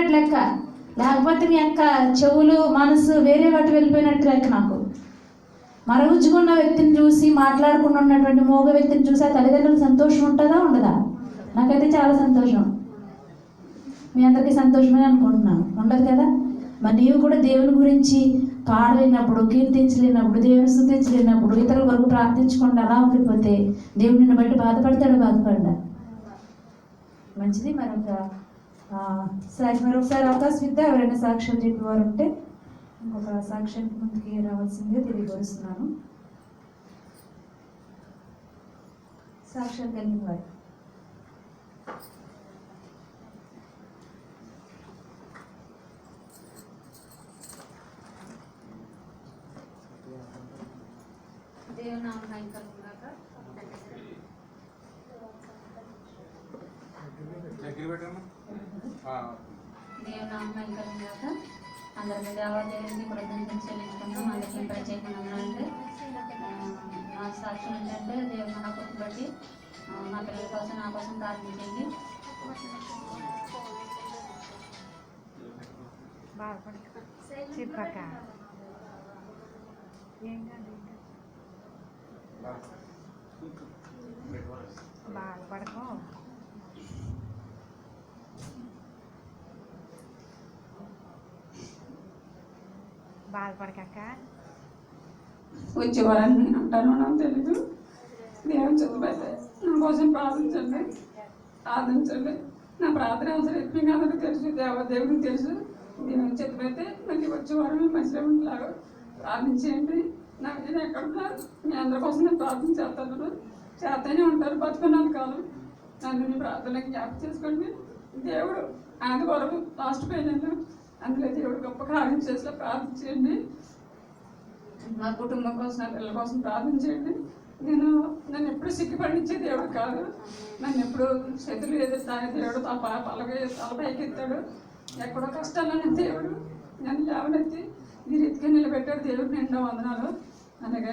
వెళ్ళిపోయినట్టు లెక్క, లేకపోతే మీ యొక్క చెవులు మనసు వేరే వాటి వెళ్ళిపోయినట్టు లెక్క. నాకు మరుగుజ్జుకున్న వ్యక్తిని చూసి మాట్లాడకుండా ఉన్నటువంటి మోగ వ్యక్తిని చూసి ఆ తల్లిదండ్రులకు సంతోషం ఉంటుందా ఉండదా? నాకైతే చాలా సంతోషం. మీ అందరికీ సంతోషమే అనుకుంటున్నాను. ఉండదు కదా? మరి నీవు కూడా దేవుని గురించి పాడలేనప్పుడు, కీర్తించలేనప్పుడు, దేవుని స్తుతించలేనప్పుడు, ఇతరుల వరకు ప్రార్థించకుండా అలా ఉండిపోతే దేవుడు నిన్ను బట్టి బాధపడతాడు, బాధపడ్డా. మంచిది. మరొకసారి అవకాశం ఇద్దా. ఎవరైనా సాక్ష్యం చెప్పేవారు ఉంటే ఇంకొక సాక్ష్యానికి ముందుకి రావాల్సిందే తెలియపరుస్తున్నాను. సాక్ష్యం కలిగిన వారు దేవుని నామం కలుగుగాక. దేవుని నామం కలుగుగాక. అందరికీ దేవాదేవునికి కృతజ్ఞతలు చెల్లించుకుంటాం. అందరికీ ప్రత్యేకంగా అంటే నా సాక్ష్యం ఏంటంటే దేవుని మనకు బట్టి నా పిల్లల కోసం నా కోసం ప్రార్థించండి. చెప్పక బాధపడకు. బాధపడకక్క. వచ్చేవారని నేను అంటాను, నాకు తెలీదు. దేవుని చదువుతే నా కోసం ప్రార్థించండి, ప్రార్థించండి. నా ప్రార్థన అవసరం ఎక్కువ అందరికీ తెలుసు, దేవుడికి తెలుసు. దేవుని చదువుతే మళ్ళీ వచ్చేవారు మంచిగా ఉండేలాగా ప్రార్థించేయండి. నాకు నేను ఎక్కడున్నారు మీ అందరి కోసం నేను ప్రార్థన చేస్తూనే ఉంటారు. బతుకున్నాను కాదు. నన్ను ప్రార్థనకి జ్ఞాపకం చేసుకోండి. దేవుడు ఆది వరకు లాస్ట్ పోయినాను, అందులో దేవుడు గొప్ప కార్యం చేసి ప్రార్థించేయండి. నా కుటుంబం కోసం, నా పిల్లల కోసం ప్రార్థించేయండి. నన్ను ఎప్పుడు సిగ్గుపడించే దేవుడు కాదు. నన్ను ఎప్పుడు చేతులు ఎదురుతానే దేవుడు తల పైకెత్తాడు. ఎక్కడో కష్టాలని దేవుడు నన్ను లేవనెత్తి ఈ రీతిగా నిలబెట్టాడు. దేవుడు నిండా వందనాలు. అలాగే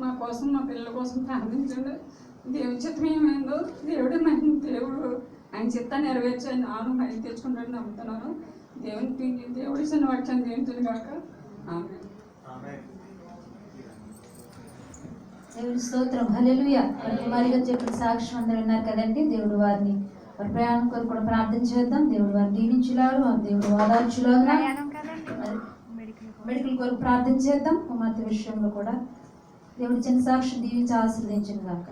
మా కోసం, మా పిల్లల కోసం ప్రార్థించండి. దేవుని చిత్తం ఏమైందో దేవుడే మహిమ, దేవుడు ఆయన చిత్తాన్ని నెరవేర్చి నాను మహిమ తెచ్చుకుంటాడని నమ్ముతున్నాను. దేవుడి చిన్న వాక్యాన్ని దేవుని కాక. దేవుడి స్తోత్రం. హల్లెలూయా. కుమారిగా చెప్పిన సాక్ష్యం అందరూ విన్నారు కదండి. దేవుడు వారిని వారి ప్రయాణం కొరకు కూడా ప్రార్థన చేద్దాం. దేవుడు వారిని దీవించులాడు, దేవుడు ఆదార్చులాగా మెడికల్ కొరకు ప్రార్థన చేద్దాం. కుమార్తె విషయంలో కూడా దేవుడి చిన్న సాక్షి దీవించి ఆశీర్వదించును గాక.